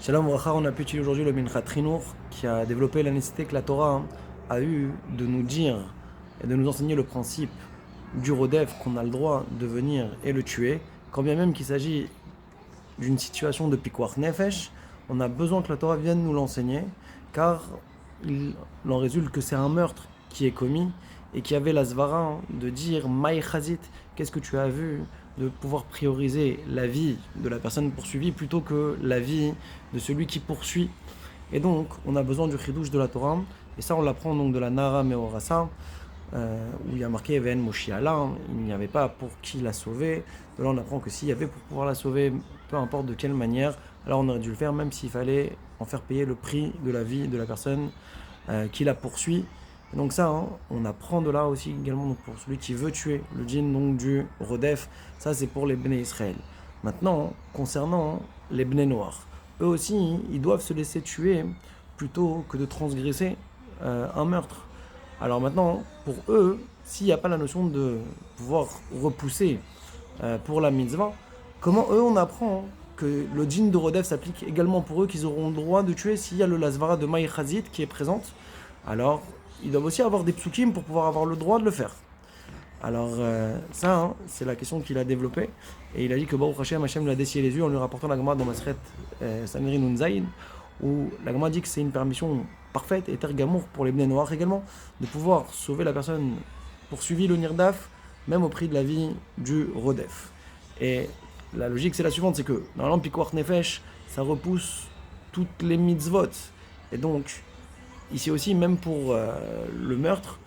Shalom Bracha, on a pu utiliser aujourd'hui le Minchat Trinour qui a développé la nécessité que la Torah a eu de nous dire et de nous enseigner le principe du Rodef qu'on a le droit de venir et le tuer, quand bien même qu'il s'agit d'une situation de Pikuach Nefesh, on a besoin que la Torah vienne nous l'enseigner car il en résulte que c'est un meurtre qui est commis et qui avait la svara de dire Maï Chazit, qu'est-ce que tu as vu, de pouvoir prioriser la vie de la personne poursuivie plutôt que la vie de celui qui poursuit. Et donc, on a besoin du chidouche de la Torah, et ça on l'apprend donc de la Nara Meorasa, où il y a marqué Ven Moshiala, il n'y avait pas pour qui la sauver. De là on apprend que s'il y avait pour pouvoir la sauver, peu importe de quelle manière, alors on aurait dû le faire, même s'il fallait en faire payer le prix de la vie de la personne qui la poursuit. Et donc ça, on apprend de là aussi également donc pour celui qui veut tuer le djinn donc du Rodef, ça c'est pour les Bnei Israël. Maintenant, concernant les Bnei Noirs, eux aussi, ils doivent se laisser tuer plutôt que de transgresser un meurtre. Alors maintenant, pour eux, s'il n'y a pas la notion de pouvoir repousser pour la mitzvah, comment eux on apprend que le djinn de Rodef s'applique également pour eux, qu'ils auront le droit de tuer s'il y a le lasvara de Maï Chazit qui est présente? Alors, ils doivent aussi avoir des psukim pour pouvoir avoir le droit de le faire. Alors, ça, c'est la question qu'il a développée. Et il a dit que Baruch Hashem, Hashem lui a dessillé les yeux en lui rapportant la Gemara dans Masret Sanhedrin Nun Zayin, où la Gemara dit que c'est une permission parfaite et tergamour pour les Bnei Noirs également, de pouvoir sauver la personne poursuivie, le Nirdaf, même au prix de la vie du Rodef. Et la logique, c'est la suivante, c'est que, normalement, Pikuach Nefesh, ça repousse toutes les mitzvot. Et donc, ici aussi, même pour le meurtre,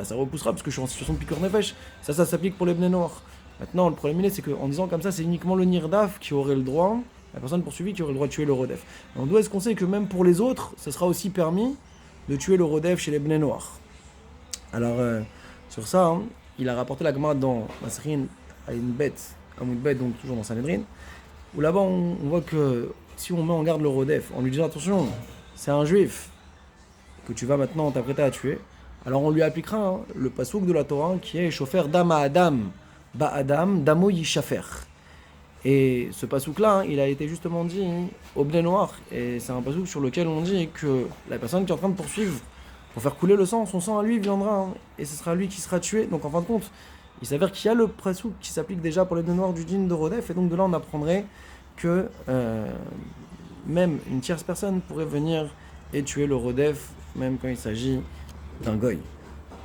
ça repoussera parce que je suis en situation de piqûre nefesh. Ça s'applique pour les Bnei Noirs. Maintenant, le problème, c'est qu'en disant comme ça, c'est uniquement le Nirdaf qui aurait le droit, la personne poursuivie qui aurait le droit de tuer le Rodef. Donc, d'où est-ce qu'on sait que même pour les autres, ce sera aussi permis de tuer le Rodef chez les Bnei Noirs? Alors, sur ça, il a rapporté la Gemara dans Masrin à une bête, donc toujours dans Sanhedrin, où là-bas, on voit que si on met en garde le Rodef, en lui disant attention, c'est un juif que tu vas maintenant t'apprêter à tuer, alors on lui appliquera le pasouk de la Torah qui est Shofer Dam Adam Ba Adam Damo Yishafer. Et ce pasouk-là, il a été justement dit au Bnei Noir. Et c'est un pasouk sur lequel on dit que la personne qui est en train de poursuivre pour faire couler le sang, son sang à lui viendra, et ce sera lui qui sera tué. Donc en fin de compte, il s'avère qu'il y a le pasouk qui s'applique déjà pour les Bnei Noirs du djinn de Rodef. Et donc de là, on apprendrait que même une tierce personne pourrait venir et tuer le Rodef, même quand il s'agit d'un goy.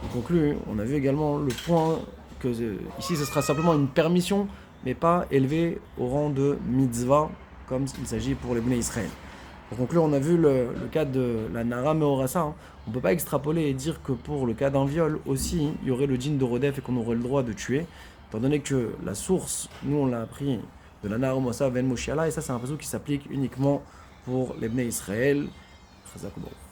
On conclut, on a vu également le point que ici ce sera simplement une permission, mais pas élevé au rang de mitzvah, comme il s'agit pour les Bnei Israël. Pour conclure, on a vu le cas de la Nara Meorasa. On ne peut pas extrapoler et dire que pour le cas d'un viol aussi, il y aurait le djinn de Rodef et qu'on aurait le droit de tuer, étant donné que la source, nous on l'a appris de la Nara Meorasa Ven Moshiala, et ça c'est un pasuk qui s'applique uniquement pour les Bnei Israël. Chazak U'Baruch.